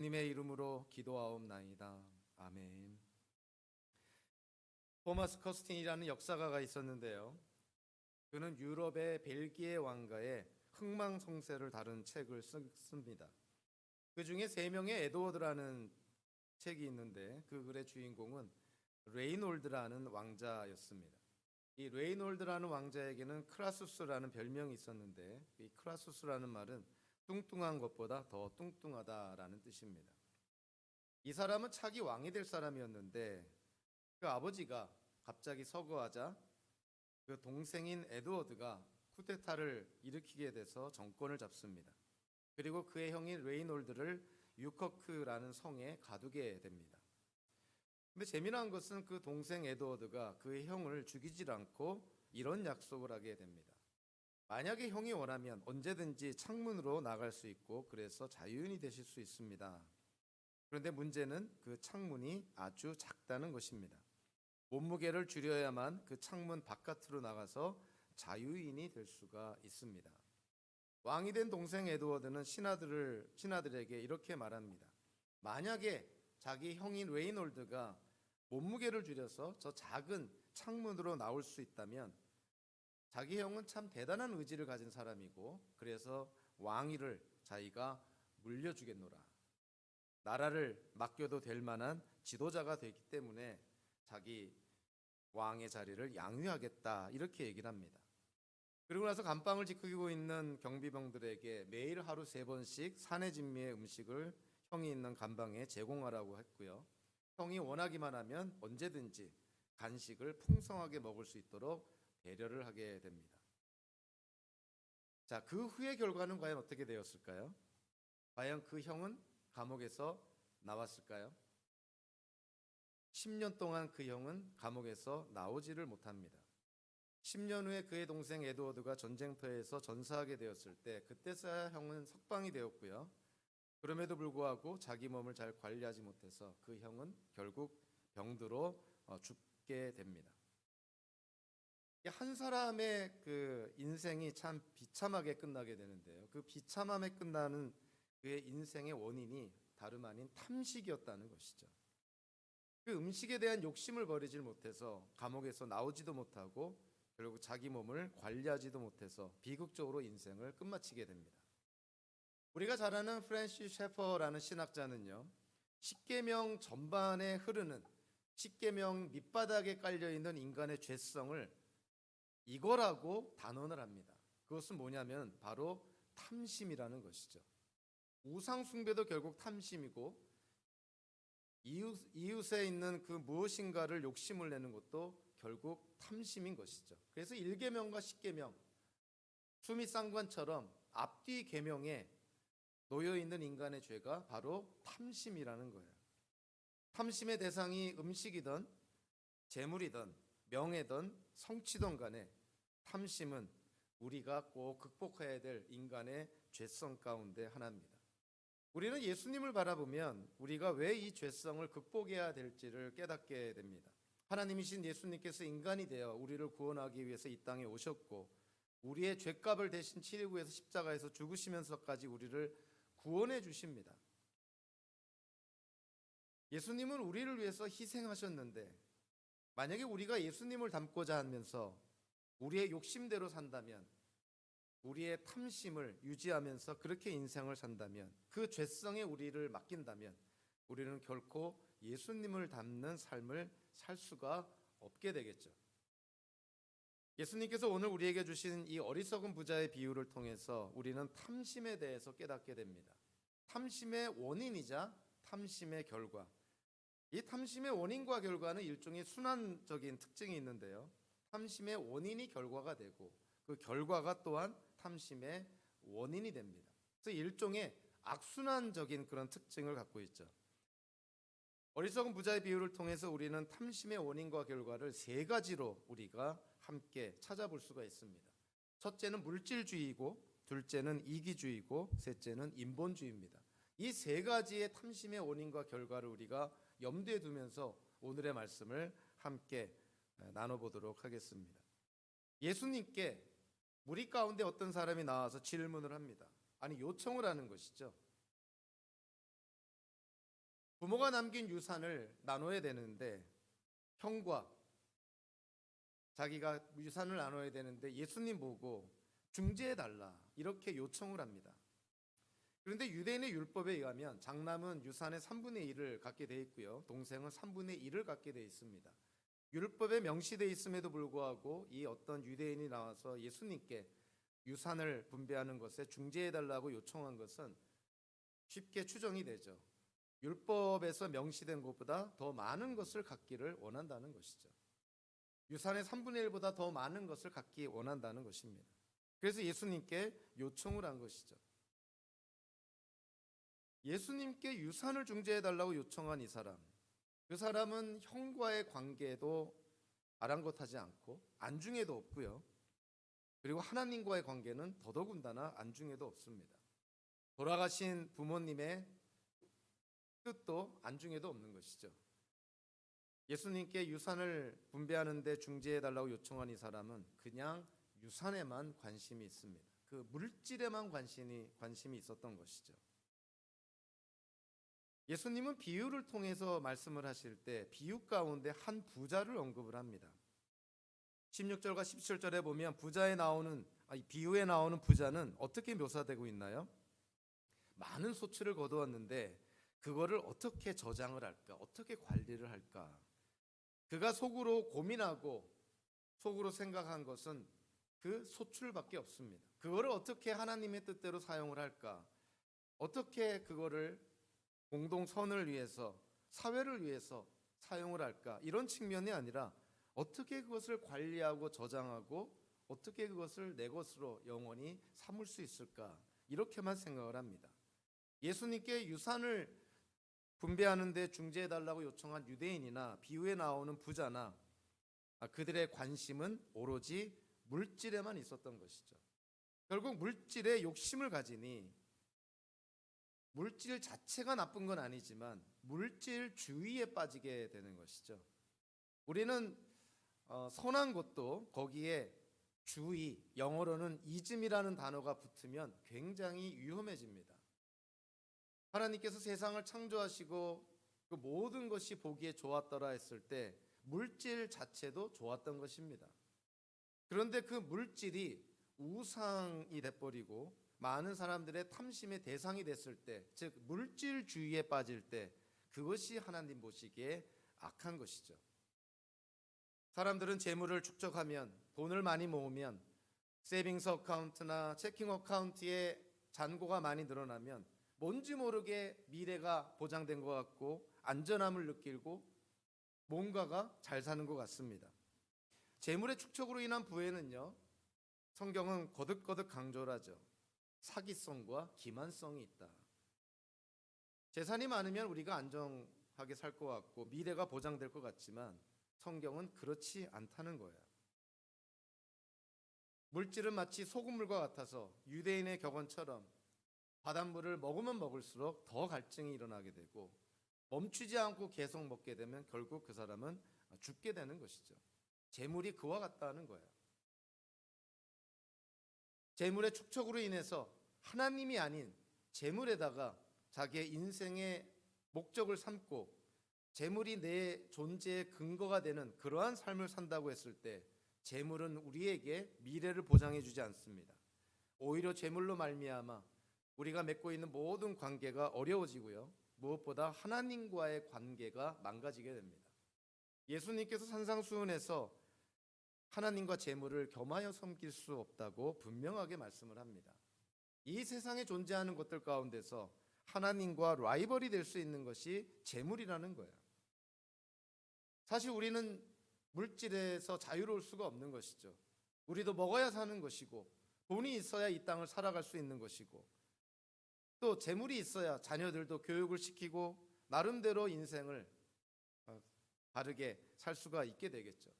주님의 이름으로 기도하옵나이다. 아멘. 토마스 커스틴이라는 역사가가 있었는데요. 그는 유럽의 벨기에 왕가의 흥망성쇠를 다룬 책을 씁니다. 그 중에 세 명의 에드워드라는 책이 있는데 그 글의 주인공은 레이놀드라는 왕자였습니다. 이 레이놀드라는 왕자에게는 크라수스라는 별명이 있었는데 이 크라수스라는 말은 뚱뚱한 것보다 더 뚱뚱하다라는 뜻입니다. 이 사람은 차기 왕이 될 사람이었는데 그 아버지가 갑자기 서거하자 그 동생인 에드워드가 쿠데타를 일으키게 돼서 정권을 잡습니다. 그리고 그의 형인 레이놀드를 유커크라는 성에 가두게 됩니다. 근데 재미난 것은 그 동생 에드워드가 그의 형을 죽이질 않고 이런 약속을 하게 됩니다. 만약에 형이 원하면 언제든지 창문으로 나갈 수 있고 그래서 자유인이 되실 수 있습니다. 그런데 문제는 그 창문이 아주 작다는 것입니다. 몸무게를 줄여야만 그 창문 바깥으로 나가서 자유인이 될 수가 있습니다. 왕이 된 동생 에드워드는 신하들에게 이렇게 말합니다. 만약에 자기 형인 레이놀드가 몸무게를 줄여서 저 작은 창문으로 나올 수 있다면 자기 형은 참 대단한 의지를 가진 사람이고 그래서 왕위를 자기가 물려주겠노라. 나라를 맡겨도 될 만한 지도자가 되기 때문에 자기 왕의 자리를 양위하겠다 이렇게 얘기를 합니다. 그리고 나서 감방을 지키고 있는 경비병들에게 매일 하루 3번씩 사내 진미의 음식을 형이 있는 감방에 제공하라고 했고요. 형이 원하기만 하면 언제든지 간식을 풍성하게 먹을 수 있도록 배려를 하게 됩니다. 자, 그 후의 결과는 과연 어떻게 되었을까요? 과연 그 형은 감옥에서 나왔을까요? 10년 동안 그 형은 감옥에서 나오지를 못합니다. 10년 후에 그의 동생 에드워드가 전쟁터에서 전사하게 되었을 때 그때서야 형은 석방이 되었고요. 그럼에도 불구하고 자기 몸을 잘 관리하지 못해서 그 형은 결국 병들어 죽게 됩니다. 한 사람의 그 인생이 참 비참하게 끝나게 되는데요. 그 비참함에 끝나는 그의 인생의 원인이 다름 아닌 탐식이었다는 것이죠. 그 음식에 대한 욕심을 버리질 못해서 감옥에서 나오지도 못하고 결국 자기 몸을 관리하지도 못해서 비극적으로 인생을 끝마치게 됩니다. 우리가 잘 아는 프랜시스 셰퍼라는 신학자는요. 십계명 전반에 흐르는 십계명 밑바닥에 깔려있는 인간의 죄성을 이거라고 단언을 합니다. 그것은 뭐냐면 바로 탐심이라는 것이죠. 우상 숭배도 결국 탐심이고 이웃에 있는 그 무엇인가를 욕심을 내는 것도 결국 탐심인 것이죠. 그래서 1계명과 10계명 수미 쌍관처럼 앞뒤 계명에 놓여 있는 인간의 죄가 바로 탐심이라는 거예요. 탐심의 대상이 음식이든 재물이든 명예든 성취든 간에 탐심은 우리가 꼭 극복해야 될 인간의 죄성 가운데 하나입니다. 우리는 예수님을 바라보면 우리가 왜 이 죄성을 극복해야 될지를 깨닫게 됩니다. 하나님이신 예수님께서 인간이 되어 우리를 구원하기 위해서 이 땅에 오셨고 우리의 죄값을 대신 치르고 위해서 십자가에서 죽으시면서까지 우리를 구원해 주십니다. 예수님은 우리를 위해서 희생하셨는데 만약에 우리가 예수님을 닮고자 하면서 우리의 욕심대로 산다면 우리의 탐심을 유지하면서 그렇게 인생을 산다면 그 죄성에 우리를 맡긴다면 우리는 결코 예수님을 닮는 삶을 살 수가 없게 되겠죠. 예수님께서 오늘 우리에게 주신 이 어리석은 부자의 비유를 통해서 우리는 탐심에 대해서 깨닫게 됩니다. 탐심의 원인이자 탐심의 결과. 이 탐심의 원인과 결과는 일종의 순환적인 특징이 있는데요. 탐심의 원인이 결과가 되고 그 결과가 또한 탐심의 원인이 됩니다. 그래서 일종의 악순환적인 그런 특징을 갖고 있죠. 어리석은 부자의 비유를 통해서 우리는 탐심의 원인과 결과를 3가지로 우리가 함께 찾아볼 수가 있습니다. 첫째는 물질주의이고 둘째는 이기주의이고 셋째는 인본주의입니다. 이 3가지의 탐심의 원인과 결과를 우리가 염두에 두면서 오늘의 말씀을 함께 나눠보도록 하겠습니다. 예수님께 무리 가운데 어떤 사람이 나와서 질문을 합니다. 아니 요청을 하는 것이죠. 부모가 남긴 유산을 나눠야 되는데 형과 자기가 유산을 나눠야 되는데 예수님 보고 중재해 달라 이렇게 요청을 합니다. 그런데 유대인의 율법에 의하면 장남은 유산의 3분의 1을 갖게 돼 있고요. 동생은 3분의 1을 갖게 돼 있습니다. 율법에 명시되어 있음에도 불구하고 이 어떤 유대인이 나와서 예수님께 유산을 분배하는 것에 중재해 달라고 요청한 것은 쉽게 추정이 되죠. 율법에서 명시된 것보다 더 많은 것을 갖기를 원한다는 것이죠. 유산의 3분의 1보다 더 많은 것을 갖기 원한다는 것입니다. 그래서 예수님께 요청을 한 것이죠. 예수님께 유산을 중재해 달라고 요청한 이 사람, 그 사람은 형과의 관계도 아랑곳하지 않고 안중에도 없고요. 그리고 하나님과의 관계는 더더군다나 안중에도 없습니다. 돌아가신 부모님의 뜻도 안중에도 없는 것이죠. 예수님께 유산을 분배하는 데 중재해 달라고 요청한 이 사람은 그냥 유산에만 관심이 있습니다. 그 물질에만 관심이 있었던 것이죠. 예수님은 비유를 통해서 말씀을 하실 때 비유 가운데 한 부자를 언급을 합니다. 16절과 17절에 보면 비유에 나오는 부자는 어떻게 묘사되고 있나요? 많은 소출을 거두었는데 그거를 어떻게 저장을 할까? 어떻게 관리를 할까? 그가 속으로 고민하고 속으로 생각한 것은 그 소출밖에 없습니다. 그거를 어떻게 하나님의 뜻대로 사용을 할까? 어떻게 그거를 공동선을 위해서, 사회를 위해서 사용을 할까? 이런 측면이 아니라 어떻게 그것을 관리하고 저장하고 어떻게 그것을 내 것으로 영원히 삼을 수 있을까? 이렇게만 생각을 합니다. 예수님께 유산을 분배하는 데 중재해 달라고 요청한 유대인이나 비유에 나오는 부자나 그들의 관심은 오로지 물질에만 있었던 것이죠. 결국 물질에 욕심을 가지니 물질 자체가 나쁜 건 아니지만 물질주의에 빠지게 되는 것이죠. 우리는 선한 것도 거기에 주의, 영어로는 이즘이라는 단어가 붙으면 굉장히 위험해집니다. 하나님께서 세상을 창조하시고 그 모든 것이 보기에 좋았더라 했을 때 물질 자체도 좋았던 것입니다. 그런데 그 물질이 우상이 돼버리고 많은 사람들의 탐심의 대상이 됐을 때, 즉 물질주의에 빠질 때 그것이 하나님 보시기에 악한 것이죠. 사람들은 재물을 축적하면, 돈을 많이 모으면, 세이빙스 어카운트나 체킹 어카운트에 잔고가 많이 늘어나면 뭔지 모르게 미래가 보장된 것 같고 안전함을 느끼고 뭔가가 잘 사는 것 같습니다. 재물의 축적으로 인한 부에는요, 성경은 거듭거듭 강조를 하죠. 사기성과 기만성이 있다. 재산이 많으면 우리가 안정하게 살 것 같고 미래가 보장될 것 같지만 성경은 그렇지 않다는 거예요. 물질은 마치 소금물과 같아서 유대인의 격언처럼 바닷물을 먹으면 먹을수록 더 갈증이 일어나게 되고 멈추지 않고 계속 먹게 되면 결국 그 사람은 죽게 되는 것이죠. 재물이 그와 같다는 거예요. 재물의 축적으로 인해서 하나님이 아닌 재물에다가 자기의 인생의 목적을 삼고 재물이 내 존재의 근거가 되는 그러한 삶을 산다고 했을 때 재물은 우리에게 미래를 보장해 주지 않습니다. 오히려 재물로 말미암아 우리가 맺고 있는 모든 관계가 어려워지고요. 무엇보다 하나님과의 관계가 망가지게 됩니다. 예수님께서 산상수훈에서 하나님과 재물을 겸하여 섬길 수 없다고 분명하게 말씀을 합니다. 이 세상에 존재하는 것들 가운데서 하나님과 라이벌이 될 수 있는 것이 재물이라는 거예요. 사실 우리는 물질에서 자유로울 수가 없는 것이죠. 우리도 먹어야 사는 것이고 돈이 있어야 이 땅을 살아갈 수 있는 것이고 또 재물이 있어야 자녀들도 교육을 시키고 나름대로 인생을 바르게 살 수가 있게 되겠죠.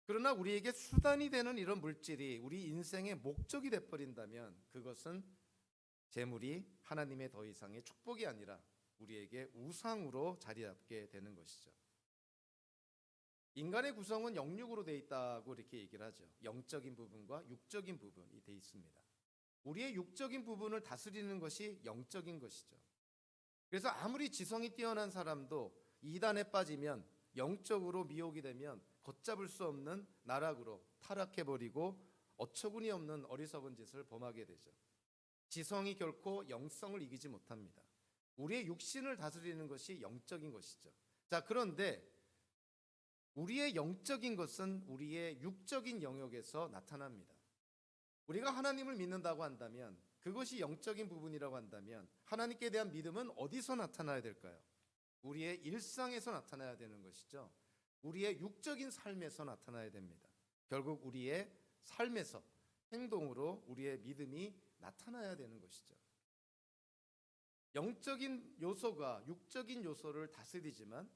그러나 우리에게 수단이 되는 이런 물질이 우리 인생의 목적이 돼버린다면 그것은 재물이 하나님의 더 이상의 축복이 아니라 우리에게 우상으로 자리 잡게 되는 것이죠. 인간의 구성은 영육으로 되어 있다고 이렇게 얘기를 하죠. 영적인 부분과 육적인 부분이 되어 있습니다. 우리의 육적인 부분을 다스리는 것이 영적인 것이죠. 그래서 아무리 지성이 뛰어난 사람도 이단에 빠지면, 영적으로 미혹이 되면 걷잡을 수 없는 나락으로 타락해버리고 어처구니 없는 어리석은 짓을 범하게 되죠. 지성이 결코 영성을 이기지 못합니다. 우리의 육신을 다스리는 것이 영적인 것이죠. 자, 그런데 우리의 영적인 것은 우리의 육적인 영역에서 나타납니다. 우리가 하나님을 믿는다고 한다면, 그것이 영적인 부분이라고 한다면, 하나님께 대한 믿음은 어디서 나타나야 될까요? 우리의 일상에서 나타나야 되는 것이죠. 우리의 육적인 삶에서 나타나야 됩니다. 결국 우리의 삶에서, 행동으로 우리의 믿음이 나타나야 되는 것이죠. 영적인 요소가 육적인 요소를 다스리지만,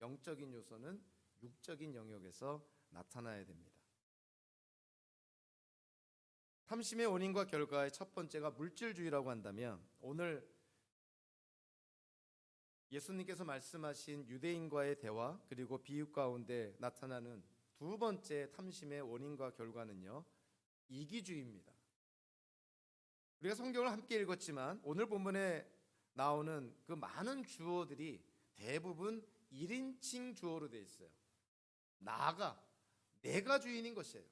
영적인 요소는 육적인 영역에서 나타나야 됩니다. 탐심의 원인과 결과의 첫 번째가 물질주의라고 한다면, 오늘 예수님께서 말씀하신 유대인과의 대화 그리고 비유 가운데 나타나는 두 번째 탐심의 원인과 결과는요, 이기주의입니다. 우리가 성경을 함께 읽었지만 오늘 본문에 나오는 그 많은 주어들이 대부분 1인칭 주어로 되어 있어요. 내가 주인인 것이에요.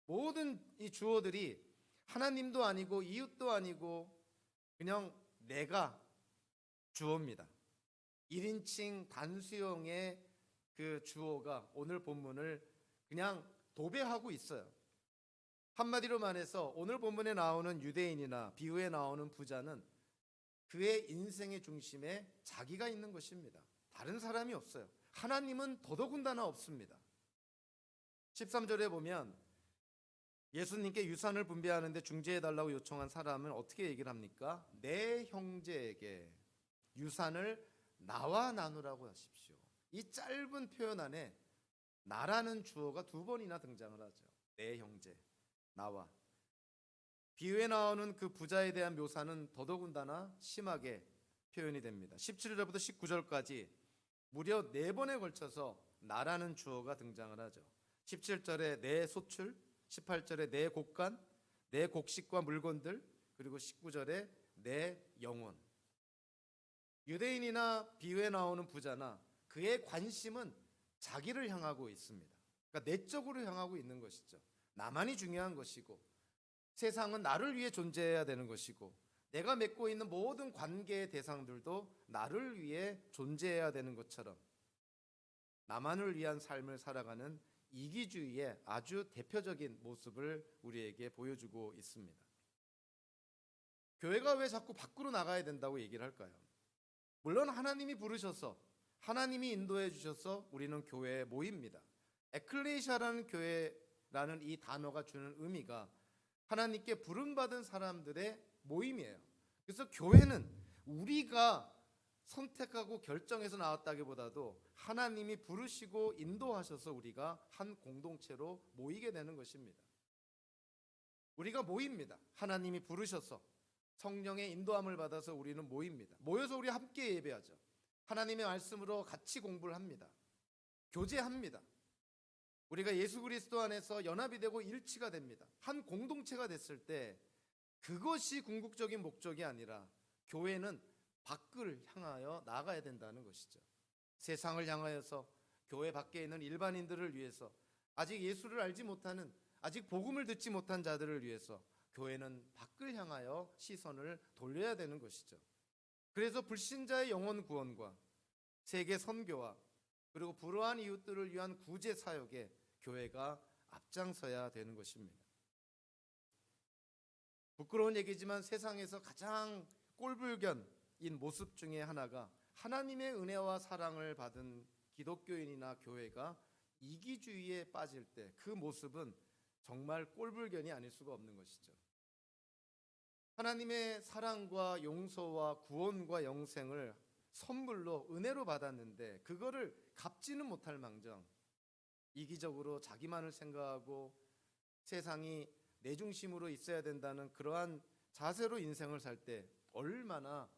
모든 이 주어들이 하나님도 아니고 이웃도 아니고 그냥 내가 주어입니다. 1인칭 단수형의 그 주어가 오늘 본문을 그냥 도배하고 있어요. 한마디로 말해서 오늘 본문에 나오는 유대인이나 비유에 나오는 부자는 그의 인생의 중심에 자기가 있는 것입니다. 다른 사람이 없어요. 하나님은 더더군다나 없습니다. 13절에 보면 예수님께 유산을 분배하는데 중재해달라고 요청한 사람은 어떻게 얘기를 합니까? 내 형제에게 유산을 나와 나누라고 하십시오. 이 짧은 표현 안에 나라는 주어가 두 번이나 등장을 하죠. 내 형제, 나와. 비유에 나오는 그 부자에 대한 묘사는 더더군다나 심하게 표현이 됩니다. 17절부터 19절까지 무려 4번에 걸쳐서 나라는 주어가 등장을 하죠. 17절에 내 소출, 18절에 내 곡간, 내 곡식과 물건들, 그리고 19절에 내 영혼. 유대인이나 비유에 나오는 부자나 그의 관심은 자기를 향하고 있습니다. 그러니까 내적으로 향하고 있는 것이죠. 나만이 중요한 것이고, 세상은 나를 위해 존재해야 되는 것이고, 내가 맺고 있는 모든 관계의 대상들도 나를 위해 존재해야 되는 것처럼 나만을 위한 삶을 살아가는 이기주의의 아주 대표적인 모습을 우리에게 보여주고 있습니다. 교회가 왜 자꾸 밖으로 나가야 된다고 얘기를 할까요? 물론 하나님이 부르셔서, 하나님이 인도해 주셔서 우리는 교회에 모입니다. 에클레시아라는 교회라는 이 단어가 주는 의미가 하나님께 부름받은 사람들의 모임이에요. 그래서 교회는 우리가 선택하고 결정해서 나왔다기보다도 하나님이 부르시고 인도하셔서 우리가 한 공동체로 모이게 되는 것입니다. 우리가 모입니다. 하나님이 부르셔서 성령의 인도함을 받아서 우리는 모입니다. 모여서 우리 함께 예배하죠. 하나님의 말씀으로 같이 공부를 합니다. 교제합니다. 우리가 예수 그리스도 안에서 연합이 되고 일치가 됩니다. 한 공동체가 됐을 때 그것이 궁극적인 목적이 아니라 교회는 밖을 향하여 나가야 된다는 것이죠. 세상을 향하여서, 교회 밖에 있는 일반인들을 위해서, 아직 예수를 알지 못하는, 아직 복음을 듣지 못한 자들을 위해서 교회는 밖을 향하여 시선을 돌려야 되는 것이죠. 그래서 불신자의 영혼 구원과 세계 선교와 그리고 불우한 이웃들을 위한 구제 사역에 교회가 앞장서야 되는 것입니다. 부끄러운 얘기지만 세상에서 가장 꼴불견인 모습 중에 하나가 하나님의 은혜와 사랑을 받은 기독교인이나 교회가 이기주의에 빠질 때 그 모습은 정말 꼴불견이 아닐 수가 없는 것이죠. 하나님의 사랑과 용서와 구원과 영생을 선물로 은혜로 받았는데 그거를 갚지는 못할 망정 이기적으로 자기만을 생각하고 세상이 내 중심으로 있어야 된다는 그러한 자세로 인생을 살 때 얼마나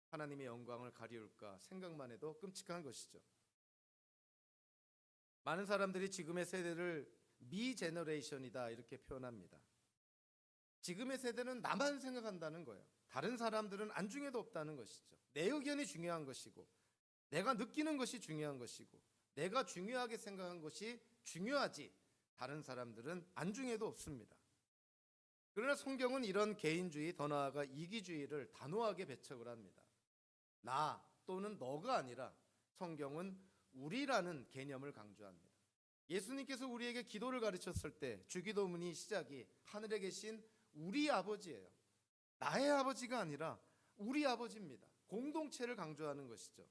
하나님의 영광을 가리울까 생각만 해도 끔찍한 것이죠. 많은 사람들이 지금의 세대를 미 제너레이션이다 이렇게 표현합니다. 지금의 세대는 나만 생각한다는 거예요. 다른 사람들은 안중에도 없다는 것이죠. 내 의견이 중요한 것이고 내가 느끼는 것이 중요한 것이고 내가 중요하게 생각한 것이 중요하지 다른 사람들은 안중에도 없습니다. 그러나 성경은 이런 개인주의, 더 나아가 이기주의를 단호하게 배척을 합니다. 나 또는 너가 아니라 성경은 우리라는 개념을 강조합니다. 예수님께서 우리에게 기도를 가르쳤을 때 주기도문이 시작이 하늘에 계신 우리 아버지예요. 나의 아버지가 아니라 우리 아버지입니다. 공동체를 강조하는 것이죠.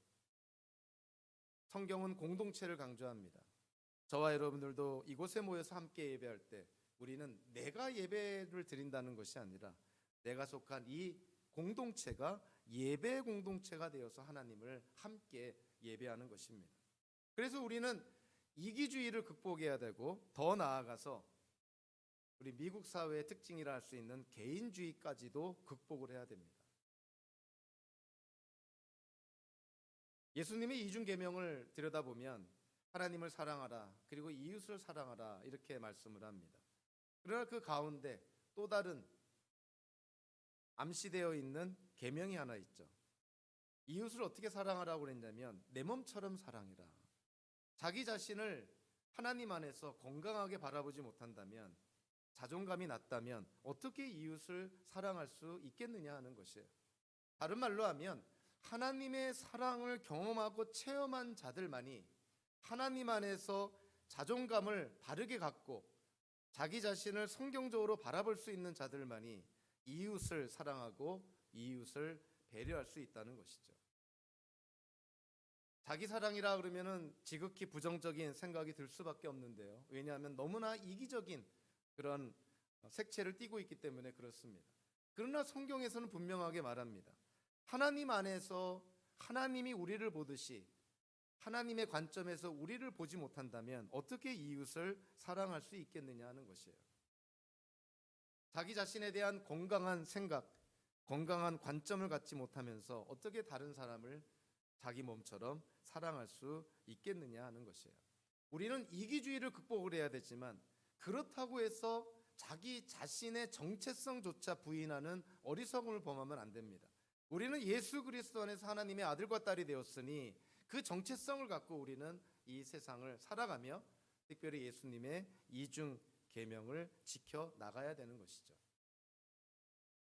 성경은 공동체를 강조합니다. 저와 여러분들도 이곳에 모여서 함께 예배할 때 우리는 내가 예배를 드린다는 것이 아니라 내가 속한 이 공동체가 예배 공동체가 되어서 하나님을 함께 예배하는 것입니다. 그래서 우리는 이기주의를 극복해야 되고 더 나아가서 우리 미국 사회의 특징이라 할 수 있는 개인주의까지도 극복을 해야 됩니다. 예수님의 이중 계명을 들여다보면 하나님을 사랑하라 그리고 이웃을 사랑하라 이렇게 말씀을 합니다. 그러나 그 가운데 또 다른 암시되어 있는 계명이 하나 있죠. 이웃을 어떻게 사랑하라고 그랬냐면 내 몸처럼 사랑해라. 자기 자신을 하나님 안에서 건강하게 바라보지 못한다면 자존감이 낮다면 어떻게 이웃을 사랑할 수 있겠느냐 하는 것이에요. 다른 말로 하면 하나님의 사랑을 경험하고 체험한 자들만이 하나님 안에서 자존감을 바르게 갖고 자기 자신을 성경적으로 바라볼 수 있는 자들만이 이웃을 사랑하고 이웃을 배려할 수 있다는 것이죠. 자기 사랑이라 그러면은 지극히 부정적인 생각이 들 수밖에 없는데요. 왜냐하면 너무나 이기적인 그런 색채를 띠고 있기 때문에 그렇습니다. 그러나 성경에서는 분명하게 말합니다. 하나님 안에서 하나님이 우리를 보듯이 하나님의 관점에서 우리를 보지 못한다면 어떻게 이웃을 사랑할 수 있겠느냐 하는 것이에요. 자기 자신에 대한 건강한 생각, 건강한 관점을 갖지 못하면서 어떻게 다른 사람을 자기 몸처럼 사랑할 수 있겠느냐 하는 것이에요. 우리는 이기주의를 극복을 해야 되지만 그렇다고 해서 자기 자신의 정체성조차 부인하는 어리석음을 범하면 안 됩니다. 우리는 예수 그리스도 안에서 하나님의 아들과 딸이 되었으니 그 정체성을 갖고 우리는 이 세상을 살아가며 특별히 예수님의 이중 계명을 지켜 나가야 되는 것이죠.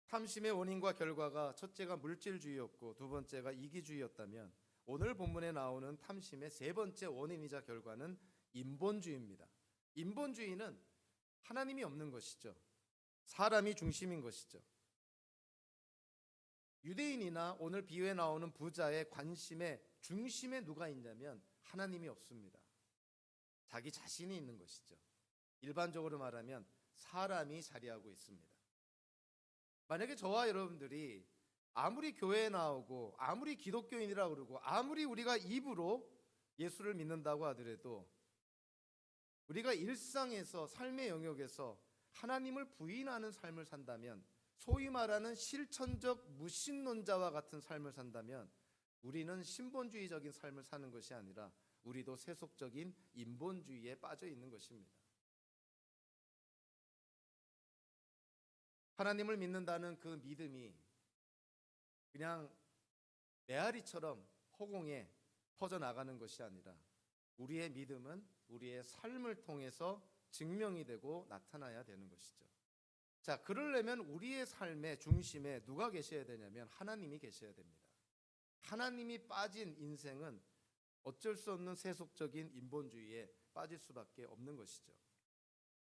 탐심의 원인과 결과가 첫째가 물질주의였고 두 번째가 이기주의였다면 오늘 본문에 나오는 탐심의 세 번째 원인이자 결과는 인본주의입니다. 인본주의는 하나님이 없는 것이죠. 사람이 중심인 것이죠. 유대인이나 오늘 비유에 나오는 부자의 관심의 중심에 누가 있냐면 하나님이 없습니다. 자기 자신이 있는 것이죠. 일반적으로 말하면 사람이 자리하고 있습니다. 만약에 저와 여러분들이 아무리 교회에 나오고 아무리 기독교인이라 그러고 아무리 우리가 입으로 예수를 믿는다고 하더라도 우리가 일상에서 삶의 영역에서 하나님을 부인하는 삶을 산다면 소위 말하는 실천적 무신론자와 같은 삶을 산다면 우리는 신본주의적인 삶을 사는 것이 아니라 우리도 세속적인 인본주의에 빠져 있는 것입니다. 하나님을 믿는다는 그 믿음이 그냥 메아리처럼 허공에 퍼져나가는 것이 아니라 우리의 믿음은 우리의 삶을 통해서 증명이 되고 나타나야 되는 것이죠. 자, 그러려면 우리의 삶의 중심에 누가 계셔야 되냐면 하나님이 계셔야 됩니다. 하나님이 빠진 인생은 어쩔 수 없는 세속적인 인본주의에 빠질 수밖에 없는 것이죠.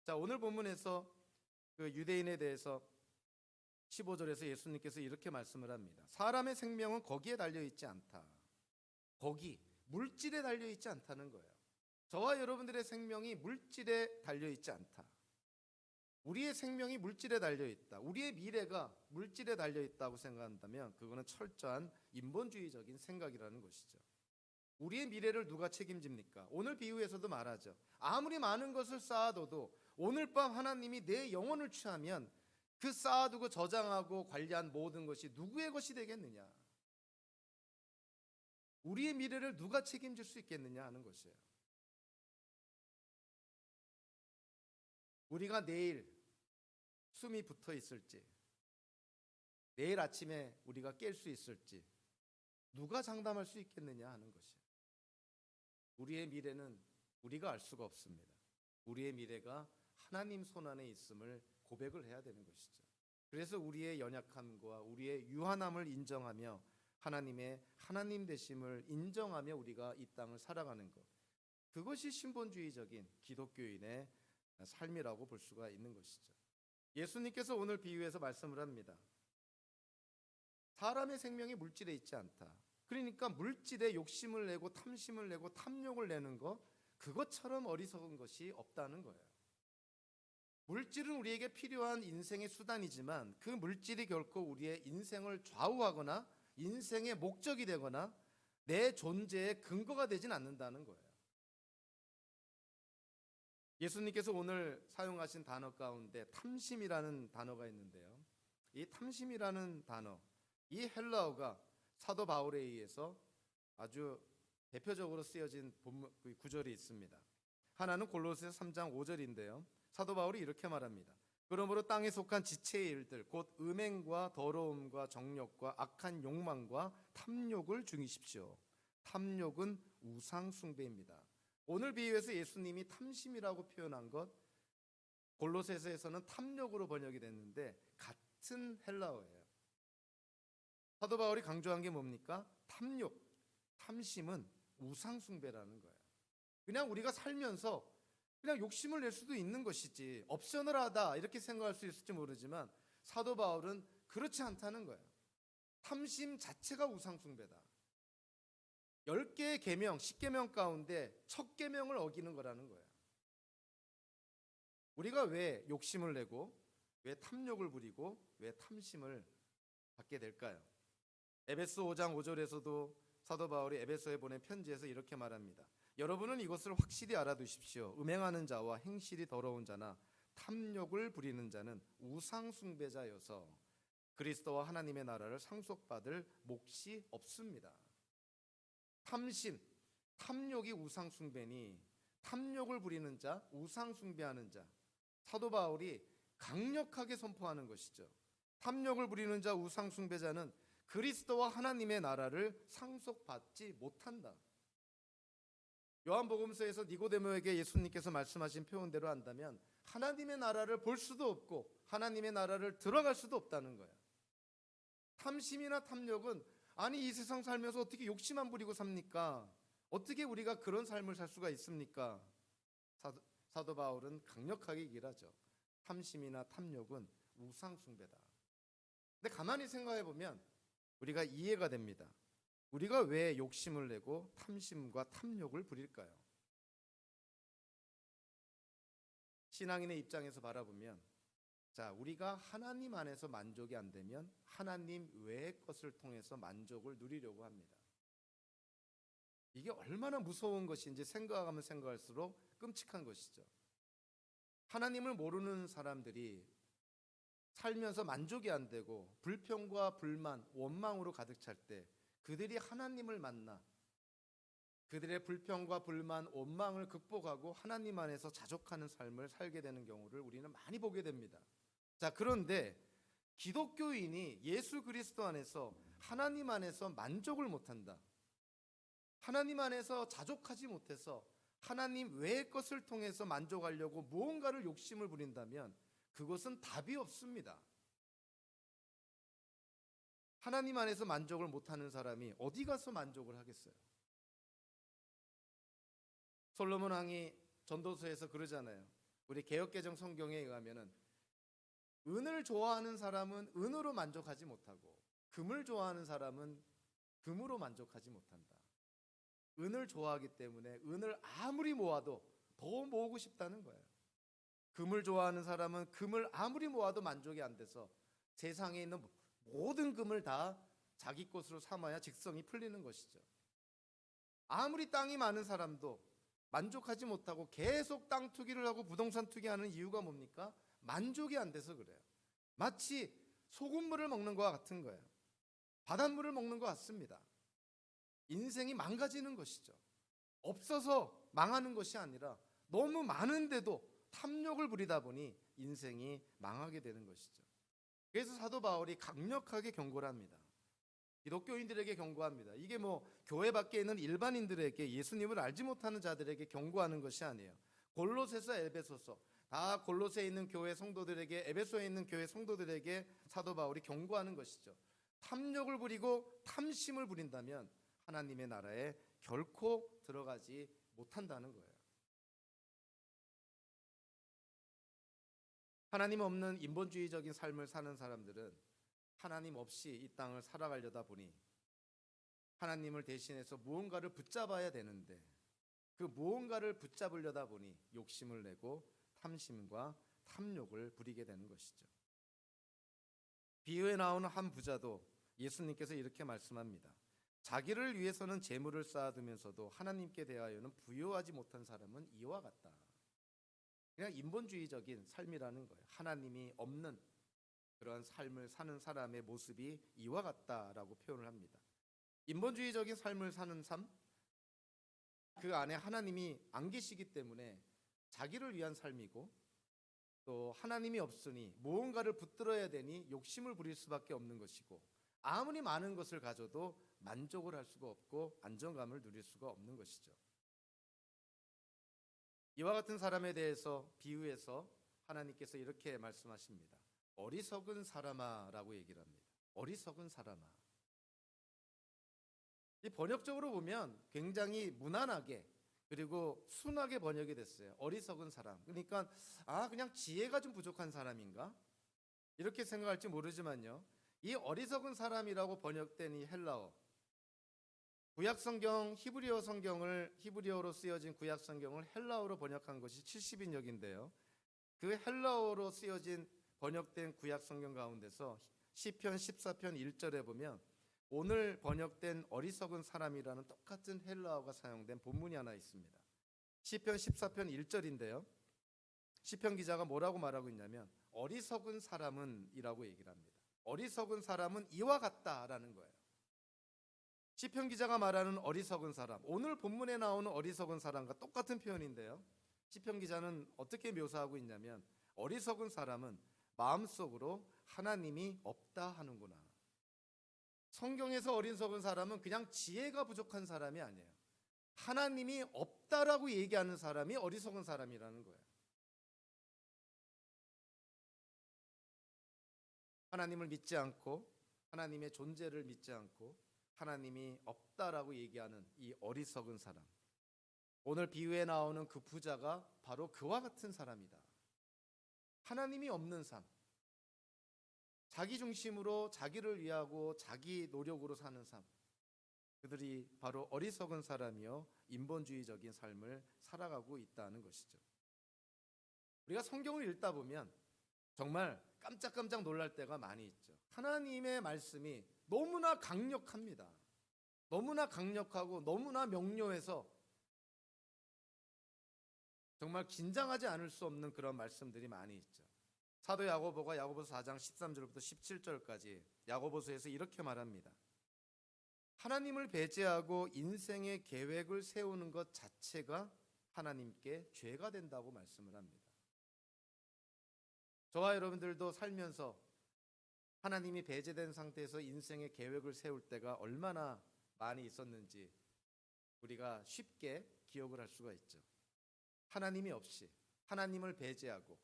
자, 오늘 본문에서 그 유대인에 대해서 15절에서 예수님께서 이렇게 말씀을 합니다. 사람의 생명은 거기에 달려있지 않다. 거기, 물질에 달려있지 않다는 거예요. 저와 여러분들의 생명이 물질에 달려있지 않다. 우리의 생명이 물질에 달려있다. 우리의 미래가 물질에 달려있다고 생각한다면 그거는 철저한 인본주의적인 생각이라는 것이죠. 우리의 미래를 누가 책임집니까? 오늘 비유에서도 말하죠. 아무리 많은 것을 쌓아둬도 오늘 밤 하나님이 내 영혼을 취하면 그 쌓아두고 저장하고 관리한 모든 것이 누구의 것이 되겠느냐? 우리의 미래를 누가 책임질 수 있겠느냐 하는 것이에요. 우리가 내일 숨이 붙어 있을지 내일 아침에 우리가 깰 수 있을지 누가 장담할 수 있겠느냐 하는 것이에요. 우리의 미래는 우리가 알 수가 없습니다. 우리의 미래가 하나님 손안에 있음을 고백을 해야 되는 것이죠. 그래서 우리의 연약함과 우리의 유한함을 인정하며 하나님의 하나님 되심을 인정하며 우리가 이 땅을 살아가는 것, 그것이 신본주의적인 기독교인의 삶이라고 볼 수가 있는 것이죠. 예수님께서 오늘 비유에서 말씀을 합니다. 사람의 생명이 물질에 있지 않다. 그러니까 물질에 욕심을 내고 탐심을 내고 탐욕을 내는 것, 그것처럼 어리석은 것이 없다는 거예요. 물질은 우리에게 필요한 인생의 수단이지만 그 물질이 결코 우리의 인생을 좌우하거나 인생의 목적이 되거나 내 존재의 근거가 되진 않는다는 거예요. 예수님께서 오늘 사용하신 단어 가운데 탐심이라는 단어가 있는데요. 이 탐심이라는 단어, 이 헬라어가 사도 바울에 의해서 아주 대표적으로 쓰여진 구절이 있습니다. 하나는 골로새서 3장 5절인데요. 사도 바울이 이렇게 말합니다. 그러므로 땅에 속한 지체의 일들 곧 음행과 더러움과 정욕과 악한 욕망과 탐욕을 중이십시오. 탐욕은 우상 숭배입니다. 오늘 비유에서 예수님이 탐심이라고 표현한 것, 골로새서에서는 탐욕으로 번역이 됐는데 같은 헬라어예요. 사도 바울이 강조한 게 뭡니까? 탐욕, 탐심은 우상 숭배라는 거예요. 그냥 우리가 살면서 그냥 욕심을 낼 수도 있는 것이지 옵셔널하다 이렇게 생각할 수 있을지 모르지만 사도 바울은 그렇지 않다는 거예요. 탐심 자체가 우상 숭배다. 10개의 계명, 10계명 가운데 첫 계명을 어기는 거라는 거예요. 우리가 왜 욕심을 내고 왜 탐욕을 부리고 왜 탐심을 받게 될까요? 에베소 5장 5절에서도 사도 바울이 에베소에 보낸 편지에서 이렇게 말합니다. 여러분은 이것을 확실히 알아두십시오. 음행하는 자와 행실이 더러운 자나 탐욕을 부리는 자는 우상 숭배자여서 그리스도와 하나님의 나라를 상속받을 몫이 없습니다. 탐심, 탐욕이 우상 숭배니 탐욕을 부리는 자, 우상 숭배하는 자, 사도 바울이 강력하게 선포하는 것이죠. 탐욕을 부리는 자, 우상 숭배자는 그리스도와 하나님의 나라를 상속받지 못한다. 요한복음서에서 니고데모에게 예수님께서 말씀하신 표현대로 한다면 하나님의 나라를 볼 수도 없고 하나님의 나라를 들어갈 수도 없다는 거예요. 탐심이나 탐욕은 아니 이 세상 살면서 어떻게 욕심만 부리고 삽니까? 어떻게 우리가 그런 삶을 살 수가 있습니까? 사도 바울은 강력하게 얘기하죠. 탐심이나 탐욕은 우상 숭배다. 근데 가만히 생각해 보면 우리가 이해가 됩니다. 우리가 왜 욕심을 내고 탐심과 탐욕을 부릴까요? 신앙인의 입장에서 바라보면 자, 우리가 하나님 안에서 만족이 안 되면 하나님 외의 것을 통해서 만족을 누리려고 합니다. 이게 얼마나 무서운 것인지 생각하면 생각할수록 끔찍한 것이죠. 하나님을 모르는 사람들이 살면서 만족이 안 되고 불평과 불만, 원망으로 가득 찰 때 그들이 하나님을 만나 그들의 불평과 불만, 원망을 극복하고 하나님 안에서 자족하는 삶을 살게 되는 경우를 우리는 많이 보게 됩니다. 자, 그런데 기독교인이 예수 그리스도 안에서 하나님 안에서 만족을 못한다. 하나님 안에서 자족하지 못해서 하나님 외의 것을 통해서 만족하려고 무언가를 욕심을 부린다면 그것은 답이 없습니다. 하나님 안에서 만족을 못하는 사람이 어디 가서 만족을 하겠어요? 솔로몬 왕이 전도서에서 그러잖아요. 우리 개역개정 성경에 의하면은 은을 좋아하는 사람은 은으로 만족하지 못하고 금을 좋아하는 사람은 금으로 만족하지 못한다. 은을 좋아하기 때문에 은을 아무리 모아도 더 모으고 싶다는 거예요. 금을 좋아하는 사람은 금을 아무리 모아도 만족이 안 돼서 세상에 있는 모든 금을 다 자기 것으로 삼아야 직성이 풀리는 것이죠. 아무리 땅이 많은 사람도 만족하지 못하고 계속 땅 투기를 하고 부동산 투기하는 이유가 뭡니까? 만족이 안 돼서 그래요. 마치 소금물을 먹는 것과 같은 거예요. 바닷물을 먹는 것 같습니다. 인생이 망가지는 것이죠. 없어서 망하는 것이 아니라 너무 많은데도 탐욕을 부리다 보니 인생이 망하게 되는 것이죠. 그래서 사도 바울이 강력하게 경고를 합니다. 기독교인들에게 경고합니다. 이게 뭐 교회 밖에 있는 일반인들에게, 예수님을 알지 못하는 자들에게 경고하는 것이 아니에요. 골로새서, 에베소서, 다 골로새에 있는 교회 성도들에게, 에베소에 있는 교회 성도들에게 사도 바울이 경고하는 것이죠. 탐욕을 부리고 탐심을 부린다면 하나님의 나라에 결코 들어가지 못한다는 거예요. 하나님 없는 인본주의적인 삶을 사는 사람들은 하나님 없이 이 땅을 살아가려다 보니 하나님을 대신해서 무언가를 붙잡아야 되는데, 그 무언가를 붙잡으려다 보니 욕심을 내고 탐심과 탐욕을 부리게 되는 것이죠. 비유에 나오는 한 부자도 예수님께서 이렇게 말씀합니다. 자기를 위해서는 재물을 쌓아두면서도 하나님께 대하여는 부요하지 못한 사람은 이와 같다. 그냥 인본주의적인 삶이라는 거예요. 하나님이 없는 그러한 삶을 사는 사람의 모습이 이와 같다라고 표현을 합니다. 인본주의적인 삶을 사는 삶, 그 안에 하나님이 안 계시기 때문에 자기를 위한 삶이고, 또 하나님이 없으니 무언가를 붙들어야 되니 욕심을 부릴 수밖에 없는 것이고, 아무리 많은 것을 가져도 만족을 할 수가 없고 안정감을 누릴 수가 없는 것이죠. 이와 같은 사람에 대해서 비유해서 하나님께서 이렇게 말씀하십니다. 어리석은 사람아 라고 얘기를 합니다. 어리석은 사람아. 이 번역적으로 보면 굉장히 무난하게 그리고 순하게 번역이 됐어요. 어리석은 사람. 그러니까 그냥 지혜가 좀 부족한 사람인가? 이렇게 생각할지 모르지만요. 이 어리석은 사람이라고 번역된 이 헬라어, 구약 성경 히브리어로 쓰여진 구약 성경을 헬라어로 번역한 것이 70인역인데요. 그 헬라어로 쓰여진 번역된 구약 성경 가운데서 시편 14편 1절에 보면 오늘 번역된 어리석은 사람이라는 똑같은 헬라어가 사용된 본문이 하나 있습니다. 시편 14편 1절인데요. 시편 기자가 뭐라고 말하고 있냐면 어리석은 사람은 이라고 얘기를 합니다. 어리석은 사람은 이와 같다라는 거예요. 시편 기자가 말하는 어리석은 사람, 오늘 본문에 나오는 어리석은 사람과 똑같은 표현인데요. 시편 기자는 어떻게 묘사하고 있냐면 어리석은 사람은 마음속으로 하나님이 없다 하는구나. 성경에서 어리석은 사람은 그냥 지혜가 부족한 사람이 아니에요. 하나님이 없다라고 얘기하는 사람이 어리석은 사람이라는 거예요. 하나님을 믿지 않고 하나님의 존재를 믿지 않고 하나님이 없다라고 얘기하는 이 어리석은 사람, 오늘 비유에 나오는 그 부자가 바로 그와 같은 사람이다. 하나님이 없는 삶, 자기 중심으로 자기를 위하고 자기 노력으로 사는 삶, 그들이 바로 어리석은 사람이요 인본주의적인 삶을 살아가고 있다는 것이죠. 우리가 성경을 읽다 보면 정말 깜짝깜짝 놀랄 때가 많이 있죠. 하나님의 말씀이 너무나 강력합니다. 너무나 강력하고 너무나 명료해서 정말 긴장하지 않을 수 없는 그런 말씀들이 많이 있죠. 사도 야고보가 야고보서 4장 13절부터 17절까지 야고보서에서 이렇게 말합니다. 하나님을 배제하고 인생의 계획을 세우는 것 자체가 하나님께 죄가 된다고 말씀을 합니다. 저와 여러분들도 살면서 하나님이 배제된 상태에서 인생의 계획을 세울 때가 얼마나 많이 있었는지 우리가 쉽게 기억을 할 수가 있죠. 하나님이 없이, 하나님을 배제하고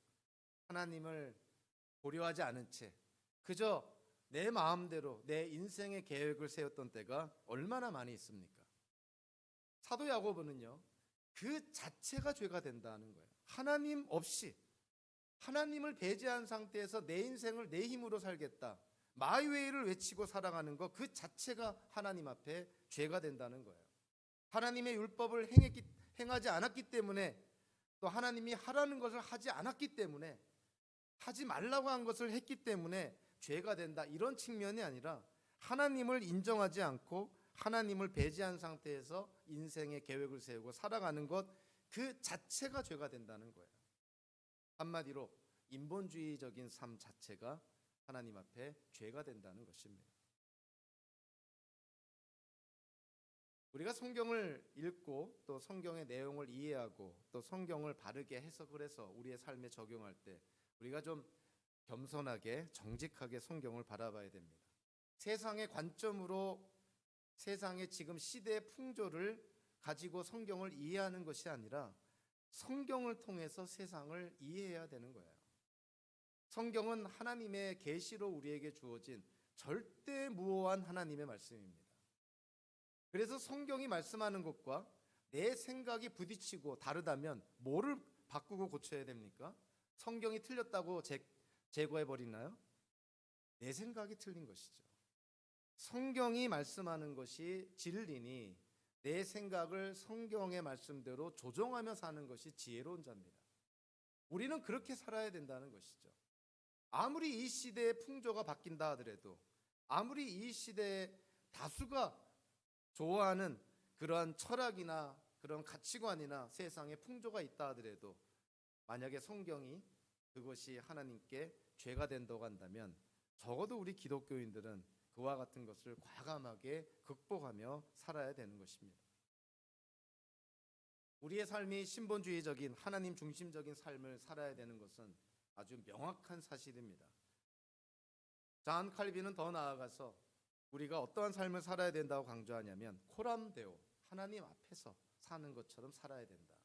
하나님을 고려하지 않은 채 그저 내 마음대로 내 인생의 계획을 세웠던 때가 얼마나 많이 있습니까? 사도 야고보는요, 그 자체가 죄가 된다는 거예요. 하나님 없이, 하나님을 배제한 상태에서 내 인생을 내 힘으로 살겠다, 마이웨이를 외치고 살아가는 것 그 자체가 하나님 앞에 죄가 된다는 거예요. 하나님의 율법을 행하지 않았기 때문에, 또 하나님이 하라는 것을 하지 않았기 때문에, 하지 말라고 한 것을 했기 때문에 죄가 된다, 이런 측면이 아니라 하나님을 인정하지 않고 하나님을 배제한 상태에서 인생의 계획을 세우고 살아가는 것 그 자체가 죄가 된다는 거예요. 한마디로 인본주의적인 삶 자체가 하나님 앞에 죄가 된다는 것입니다. 우리가 성경을 읽고 또 성경의 내용을 이해하고 또 성경을 바르게 해석을 해서 우리의 삶에 적용할 때 우리가 좀 겸손하게 정직하게 성경을 바라봐야 됩니다. 세상의 관점으로 세상의 지금 시대의 풍조를 가지고 성경을 이해하는 것이 아니라 성경을 통해서 세상을 이해해야 되는 거예요. 성경은 하나님의 계시로 우리에게 주어진 절대 무오한 하나님의 말씀입니다. 그래서 성경이 말씀하는 것과 내 생각이 부딪히고 다르다면 뭐를 바꾸고 고쳐야 됩니까? 성경이 틀렸다고 제거해 버리나요? 내 생각이 틀린 것이죠. 성경이 말씀하는 것이 진리니 내 생각을 성경의 말씀대로 조정하며 사는 것이 지혜로운 자입니다. 우리는 그렇게 살아야 된다는 것이죠. 아무리 이 시대의 풍조가 바뀐다 하더라도, 아무리 이 시대의 다수가 좋아하는 그러한 철학이나 그런 가치관이나 세상의 풍조가 있다 하더라도, 만약에 성경이 그것이 하나님께 죄가 된다고 한다면 적어도 우리 기독교인들은 그와 같은 것을 과감하게 극복하며 살아야 되는 것입니다. 우리의 삶이 신본주의적인 하나님 중심적인 삶을 살아야 되는 것은 아주 명확한 사실입니다. 잔 칼빈은 더 나아가서 우리가 어떠한 삶을 살아야 된다고 강조하냐면 코람데오, 하나님 앞에서 사는 것처럼 살아야 된다.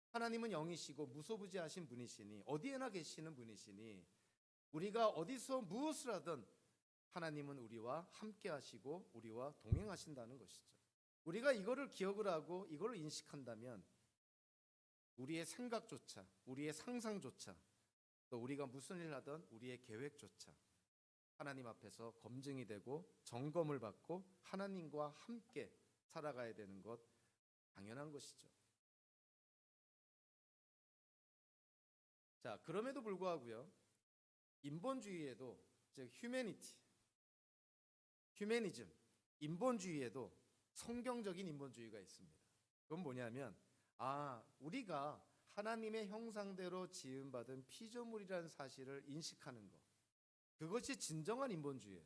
하나님은 영이시고 무소부지하신 분이시니 어디에나 계시는 분이시니 우리가 어디서 무엇을 하든 하나님은 우리와 함께 하시고 우리와 동행하신다는 것이죠. 우리가 이거를 기억을 하고 이걸 인식한다면 우리의 생각조차, 우리의 상상조차, 또 우리가 무슨 일을 하든 우리의 계획조차 하나님 앞에서 검증이 되고 점검을 받고 하나님과 함께 살아가야 되는 것 당연한 것이죠. 자, 그럼에도 불구하고요, 인본주의에도, 즉 휴머니즘, 인본주의에도 성경적인 인본주의가 있습니다. 그건 뭐냐면 우리가 하나님의 형상대로 지음받은 피조물이라는 사실을 인식하는 것, 그것이 진정한 인본주의예요.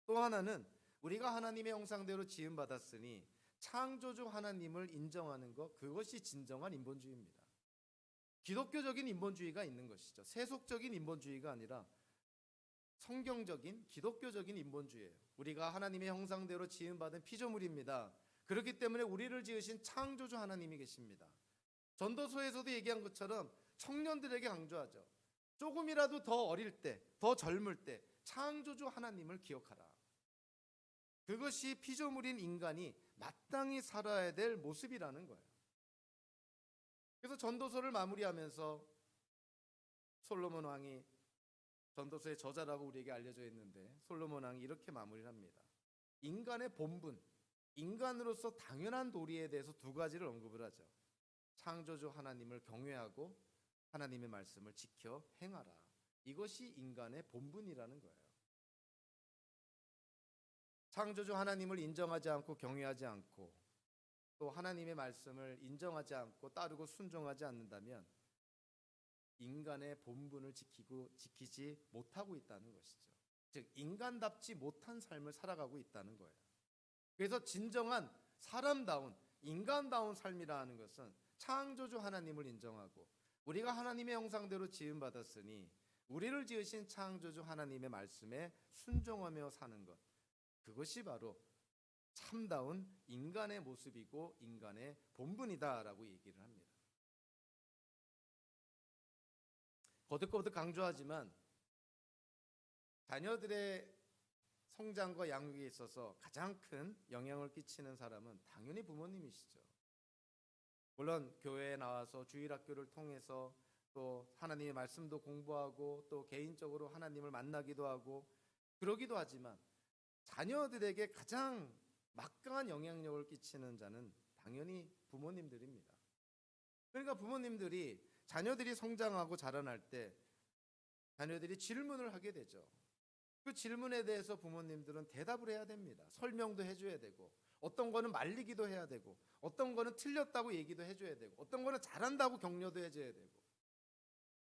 또 하나는 우리가 하나님의 형상대로 지음받았으니 창조주 하나님을 인정하는 것, 그것이 진정한 인본주의입니다. 기독교적인 인본주의가 있는 것이죠. 세속적인 인본주의가 아니라 성경적인 기독교적인 인본주의예요. 우리가 하나님의 형상대로 지음받은 피조물입니다. 그렇기 때문에 우리를 지으신 창조주 하나님이 계십니다. 전도서에서도 얘기한 것처럼 청년들에게 강조하죠. 조금이라도 더 어릴 때, 더 젊을 때 창조주 하나님을 기억하라. 그것이 피조물인 인간이 마땅히 살아야 될 모습이라는 거예요. 그래서 전도서를 마무리하면서 솔로몬 왕이, 전도서의 저자라고 우리에게 알려져 있는데, 솔로몬 왕이 이렇게 마무리를 합니다. 인간의 본분, 인간으로서 당연한 도리에 대해서 두 가지를 언급을 하죠. 창조주 하나님을 경외하고 하나님의 말씀을 지켜 행하라. 이것이 인간의 본분이라는 거예요. 창조주 하나님을 인정하지 않고 경외하지 않고 또 하나님의 말씀을 인정하지 않고 따르고 순종하지 않는다면 인간의 본분을 지키지 못하고 있다는 것이죠. 즉 인간답지 못한 삶을 살아가고 있다는 거예요. 그래서 진정한 사람다운 인간다운 삶이라 하는 것은 창조주 하나님을 인정하고 우리가 하나님의 형상대로 지음받았으니 우리를 지으신 창조주 하나님의 말씀에 순종하며 사는 것, 그것이 바로 참다운 인간의 모습이고 인간의 본분이다라고 얘기를 합니다. 거듭거듭 강조하지만 자녀들의 성장과 양육에 있어서 가장 큰 영향을 끼치는 사람은 당연히 부모님이시죠. 물론 교회에 나와서 주일학교를 통해서 또 하나님의 말씀도 공부하고 또 개인적으로 하나님을 만나기도 하고 그러기도 하지만 자녀들에게 가장 막강한 영향력을 끼치는 자는 당연히 부모님들입니다. 그러니까 부모님들이 자녀들이 성장하고 자라날 때 자녀들이 질문을 하게 되죠. 그 질문에 대해서 부모님들은 대답을 해야 됩니다. 설명도 해줘야 되고 어떤 거는 말리기도 해야 되고 어떤 거는 틀렸다고 얘기도 해줘야 되고 어떤 거는 잘한다고 격려도 해줘야 되고.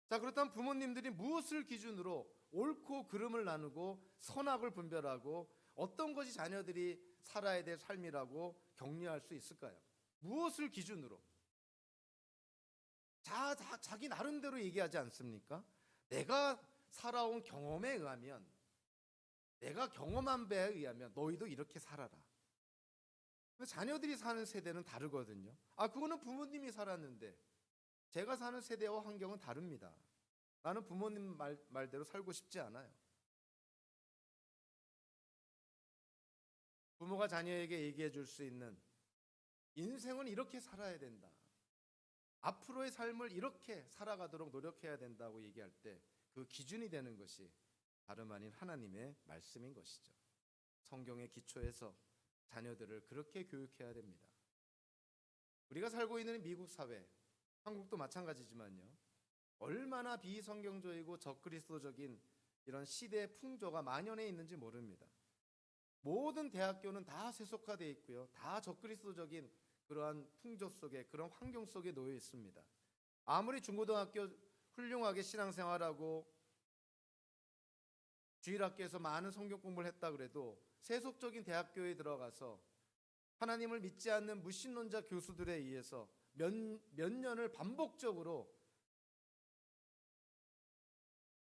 자, 그렇다면 부모님들이 무엇을 기준으로 옳고 그름을 나누고 선악을 분별하고 어떤 것이 자녀들이 살아야 될 삶이라고 격려할 수 있을까요? 무엇을 기준으로? 자기 나름대로 얘기하지 않습니까? 내가 살아온 경험에 의하면, 내가 경험한 바에 의하면 너희도 이렇게 살아라. 근데 자녀들이 사는 세대는 다르거든요. 그거는 부모님이 살았는데 제가 사는 세대와 환경은 다릅니다. 나는 부모님 말대로 살고 싶지 않아요. 부모가 자녀에게 얘기해 줄 수 있는, 인생은 이렇게 살아야 된다, 앞으로의 삶을 이렇게 살아가도록 노력해야 된다고 얘기할 때 그 기준이 되는 것이 다름 아닌 하나님의 말씀인 것이죠. 성경의 기초에서 자녀들을 그렇게 교육해야 됩니다. 우리가 살고 있는 미국 사회, 한국도 마찬가지지만요, 얼마나 비성경적이고 적그리스도적인 이런 시대의 풍조가 만연해 있는지 모릅니다. 모든 대학교는 다 세속화되어 있고요, 다 적그리스도적인 그러한 풍조 속에, 그런 환경 속에 놓여 있습니다. 아무리 중고등학교 훌륭하게 신앙생활하고 주일학교에서 많은 성경 공부를 했다 그래도 세속적인 대학교에 들어가서 하나님을 믿지 않는 무신론자 교수들에 의해서 몇 년을 반복적으로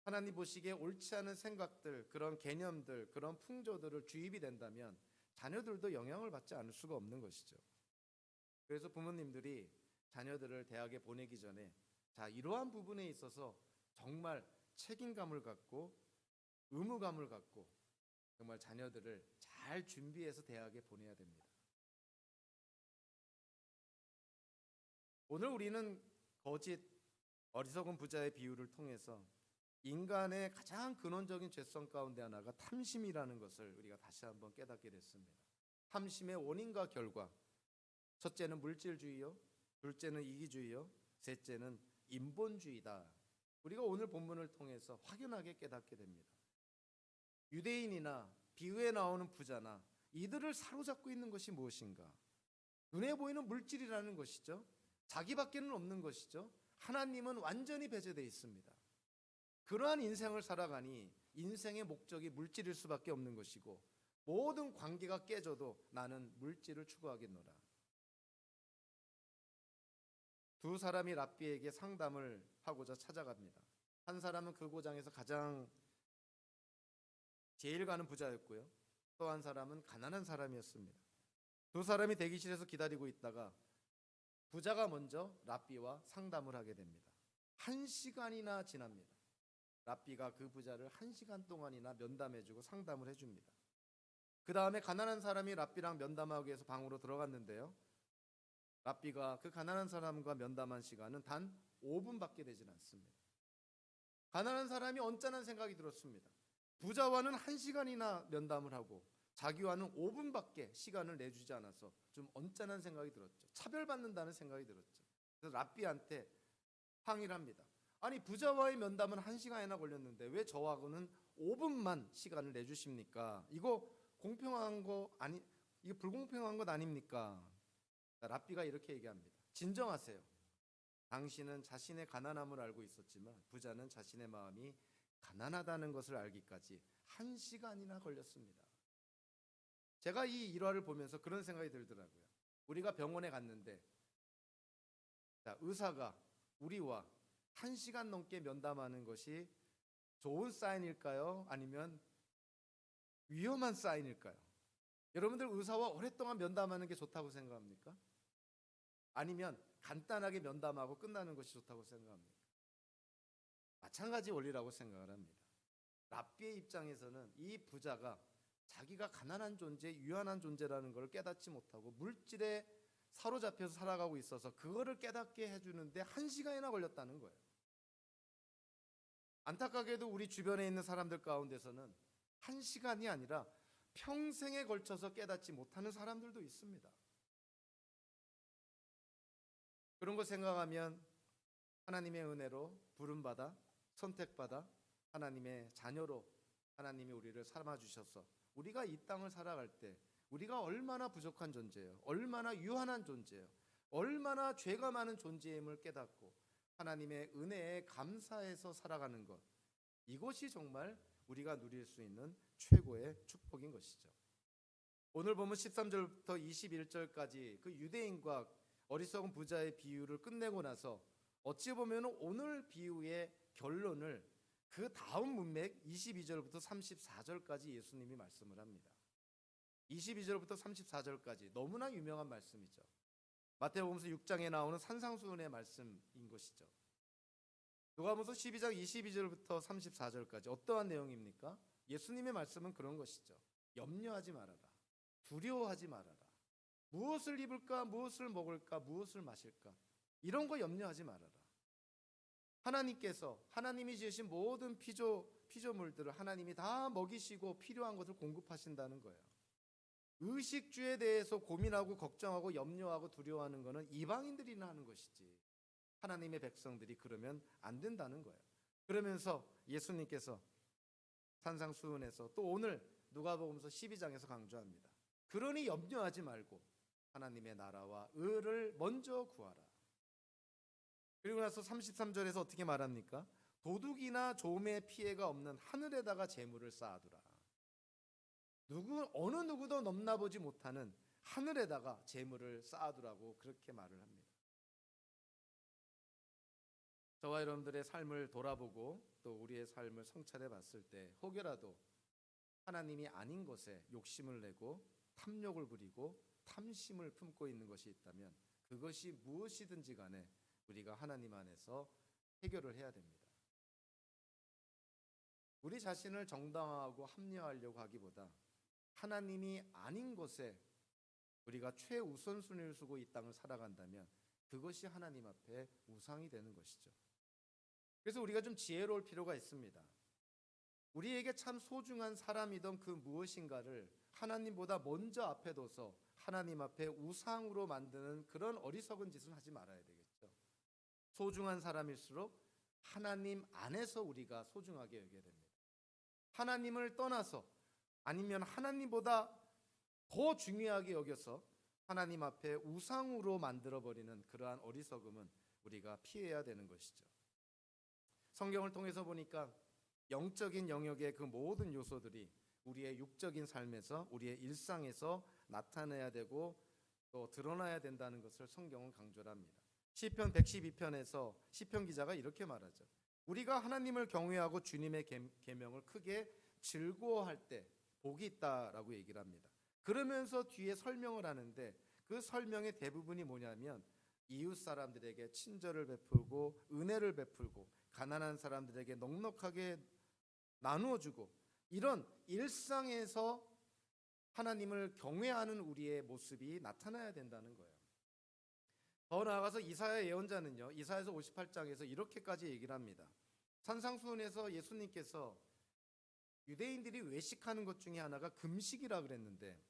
하나님 보시기에 옳지 않은 생각들, 그런 개념들, 그런 풍조들을 주입이 된다면 자녀들도 영향을 받지 않을 수가 없는 것이죠. 그래서 부모님들이 자녀들을 대학에 보내기 전에 이러한 부분에 있어서 정말 책임감을 갖고 의무감을 갖고 정말 자녀들을 잘 준비해서 대학에 보내야 됩니다. 오늘 우리는 거짓 어리석은 부자의 비유를 통해서 인간의 가장 근원적인 죄성 가운데 하나가 탐심이라는 것을 우리가 다시 한번 깨닫게 됐습니다. 탐심의 원인과 결과, 첫째는 물질주의요, 둘째는 이기주의요, 셋째는 인본주의다. 우리가 오늘 본문을 통해서 확연하게 깨닫게 됩니다. 유대인이나 비유에 나오는 부자나 이들을 사로잡고 있는 것이 무엇인가? 눈에 보이는 물질이라는 것이죠. 자기밖에는 없는 것이죠. 하나님은 완전히 배제되어 있습니다. 그러한 인생을 살아가니 인생의 목적이 물질일 수밖에 없는 것이고, 모든 관계가 깨져도 나는 물질을 추구하겠노라. 두 사람이 랍비에게 상담을 하고자 찾아갑니다. 한 사람은 그 고장에서 가장 제일 가는 부자였고요, 또 한 사람은 가난한 사람이었습니다. 두 사람이 대기실에서 기다리고 있다가 부자가 먼저 랍비와 상담을 하게 됩니다. 1시간이나 지납니다. 랍비가 그 부자를 1시간 동안이나 면담해주고 상담을 해줍니다. 그 다음에 가난한 사람이 랍비랑 면담하기 위해서 방으로 들어갔는데요, 랍비가 그 가난한 사람과 면담한 시간은 단 5분밖에 되진 않습니다. 가난한 사람이 언짢은 생각이 들었습니다. 부자와는 1시간이나 면담을 하고 자기와는 5분밖에 시간을 내주지 않아서 좀 언짢은 생각이 들었죠. 차별받는다는 생각이 들었죠. 그래서 랍비한테 항의를 합니다. 아니, 부자와의 면담은 1시간이나 걸렸는데 왜 저하고는 5분만 시간을 내주십니까? 이거 공평한 거 아니, 이거 불공평한 것 아닙니까? 랍비가 이렇게 얘기합니다. 진정하세요. 당신은 자신의 가난함을 알고 있었지만 부자는 자신의 마음이 가난하다는 것을 알기까지 1시간이나 걸렸습니다. 제가 이 일화를 보면서 그런 생각이 들더라고요. 우리가 병원에 갔는데 의사가 우리와 1시간 넘게 면담하는 것이 좋은 사인일까요? 아니면 위험한 사인일까요? 여러분들 의사와 오랫동안 면담하는 게 좋다고 생각합니까? 아니면 간단하게 면담하고 끝나는 것이 좋다고 생각합니까? 마찬가지 원리라고 생각을 합니다. 랍비의 입장에서는 이 부자가 자기가 가난한 존재, 유한한 존재라는 걸 깨닫지 못하고 물질에 사로잡혀서 살아가고 있어서 그거를 깨닫게 해주는데 1시간이나 걸렸다는 거예요. 안타깝게도 우리 주변에 있는 사람들 가운데서는 1시간이 아니라 평생에 걸쳐서 깨닫지 못하는 사람들도 있습니다. 그런 거 생각하면 하나님의 은혜로 부름받아 선택받아 하나님의 자녀로 하나님이 우리를 삼아주셔서 우리가 이 땅을 살아갈 때 우리가 얼마나 부족한 존재예요, 얼마나 유한한 존재예요, 얼마나 죄가 많은 존재임을 깨닫고 하나님의 은혜에 감사해서 살아가는 것, 이것이 정말 우리가 누릴 수 있는 최고의 축복인 것이죠. 오늘 보면 13절부터 21절까지 그 유대인과 어리석은 부자의 비유를 끝내고 나서 어찌 보면 오늘 비유의 결론을 그 다음 문맥 22절부터 34절까지 예수님이 말씀을 합니다. 22절부터 34절까지 너무나 유명한 말씀이죠. 마태복음서 6장에 나오는 산상수훈의 말씀인 것이죠. 누가복음서 12장 22절부터 34절까지 어떠한 내용입니까? 예수님의 말씀은 그런 것이죠. 염려하지 말아라. 두려워하지 말아라. 무엇을 입을까? 무엇을 먹을까? 무엇을 마실까? 이런 거 염려하지 말아라. 하나님이 지으신 모든 피조물들을 하나님이 다 먹이시고 필요한 것을 공급하신다는 거예요. 의식주에 대해서 고민하고 걱정하고 염려하고 두려워하는 것은 이방인들이나 하는 것이지 하나님의 백성들이 그러면 안 된다는 거예요. 그러면서 예수님께서 산상수훈에서 또 오늘 누가복음서 12장에서 강조합니다. 그러니 염려하지 말고 하나님의 나라와 의를 먼저 구하라. 그리고 나서 33절에서 어떻게 말합니까? 도둑이나 좀의 피해가 없는 하늘에다가 재물을 쌓아두라. 어느 누구도 넘나보지 못하는 하늘에다가 재물을 쌓아두라고 그렇게 말을 합니다. 저와 여러분들의 삶을 돌아보고 또 우리의 삶을 성찰해 봤을 때 혹여라도 하나님이 아닌 것에 욕심을 내고 탐욕을 부리고 탐심을 품고 있는 것이 있다면 그것이 무엇이든지 간에 우리가 하나님 안에서 해결을 해야 됩니다. 우리 자신을 정당화하고 합리화하려고 하기보다 하나님이 아닌 것에 우리가 최우선순위를 두고 이 땅을 살아간다면 그것이 하나님 앞에 우상이 되는 것이죠. 그래서 우리가 좀 지혜로울 필요가 있습니다. 우리에게 참 소중한 사람이던 그 무엇인가를 하나님보다 먼저 앞에 둬서 하나님 앞에 우상으로 만드는 그런 어리석은 짓은 하지 말아야 되겠죠. 소중한 사람일수록 하나님 안에서 우리가 소중하게 여겨야 됩니다. 하나님을 떠나서 아니면 하나님보다 더 중요하게 여겨서 하나님 앞에 우상으로 만들어버리는 그러한 어리석음은 우리가 피해야 되는 것이죠. 성경을 통해서 보니까 영적인 영역의 그 모든 요소들이 우리의 육적인 삶에서 우리의 일상에서 나타나야 되고 또 드러나야 된다는 것을 성경은 강조를 합니다. 시편 112편에서 시편 기자가 이렇게 말하죠. 우리가 하나님을 경외하고 주님의 계명을 크게 즐거워할 때 복이 있다라고 얘기를 합니다. 그러면서 뒤에 설명을 하는데 그 설명의 대부분이 뭐냐면 이웃 사람들에게 친절을 베풀고 은혜를 베풀고 가난한 사람들에게 넉넉하게 나누어주고 이런 일상에서 하나님을 경외하는 우리의 모습이 나타나야 된다는 거예요. 더 나아가서 이사야 예언자는요, 이사야서 58장에서 이렇게까지 얘기를 합니다. 산상수훈에서 예수님께서 유대인들이 외식하는 것 중에 하나가 금식이라 그랬는데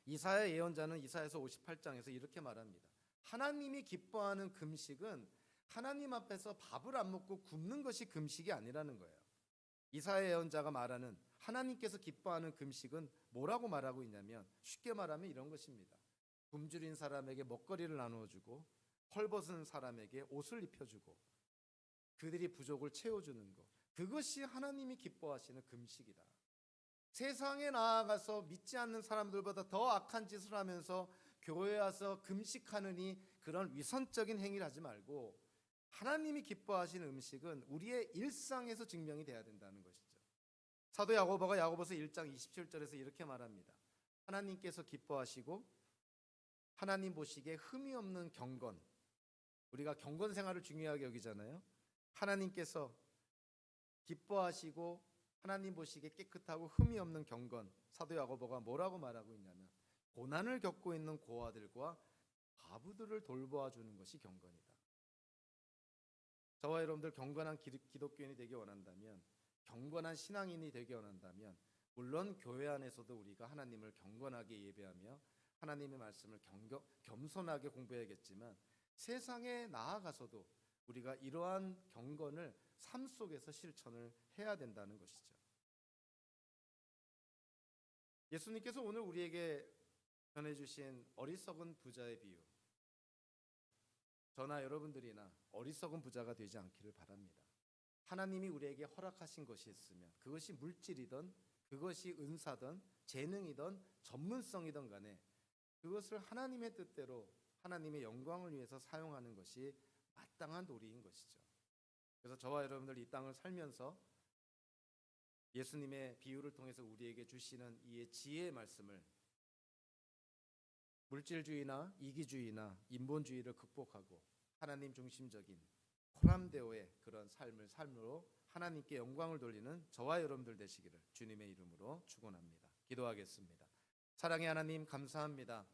이사야 예언자는 이사야서 58장에서 이렇게 말합니다. 하나님이 기뻐하는 금식은 하나님 앞에서 밥을 안 먹고 굶는 것이 금식이 아니라는 거예요. 이사야 예언자가 말하는 하나님께서 기뻐하는 금식은 뭐라고 말하고 있냐면 쉽게 말하면 이런 것입니다. 굶주린 사람에게 먹거리를 나누어주고 헐벗은 사람에게 옷을 입혀주고 그들이 부족을 채워주는 것, 그것이 하나님이 기뻐하시는 금식이다. 세상에 나아가서 믿지 않는 사람들보다 더 악한 짓을 하면서 교회에 와서 금식하느니 그런 위선적인 행위를 하지 말고 하나님이 기뻐하시는 음식은 우리의 일상에서 증명이 돼야 된다는 것이죠. 사도 야고보가 야고보서 1장 27절에서 이렇게 말합니다. 하나님께서 기뻐하시고 하나님 보시기에 흠이 없는 경건, 우리가 경건 생활을 중요하게 여기잖아요. 하나님께서 기뻐하시고 하나님 보시기에 깨끗하고 흠이 없는 경건, 사도 야고보가 뭐라고 말하고 있냐면 고난을 겪고 있는 고아들과 과부들을 돌보아주는 것이 경건이다. 저와 여러분들 경건한 기독교인이 되기 원한다면, 경건한 신앙인이 되기 원한다면 물론 교회 안에서도 우리가 하나님을 경건하게 예배하며 하나님의 말씀을 겸손하게 공부해야겠지만 세상에 나아가서도 우리가 이러한 경건을 삶 속에서 실천을 해야 된다는 것이죠. 예수님께서 오늘 우리에게 전해주신 어리석은 부자의 비유, 저나 여러분들이나 어리석은 부자가 되지 않기를 바랍니다. 하나님이 우리에게 허락하신 것이 있으면 그것이 물질이든 그것이 은사든 재능이든 전문성이든 간에 그것을 하나님의 뜻대로 하나님의 영광을 위해서 사용하는 것이 마땅한 도리인 것이죠. 그래서 저와 여러분들 이 땅을 살면서 예수님의 비유를 통해서 우리에게 주시는 이 지혜의 말씀을 물질주의나 이기주의나 인본주의를 극복하고 하나님 중심적인 호람대오의 그런 삶으로 하나님께 영광을 돌리는 저와 여러분들 되시기를 주님의 이름으로 축원합니다. 기도하겠습니다. 사랑의 하나님 감사합니다.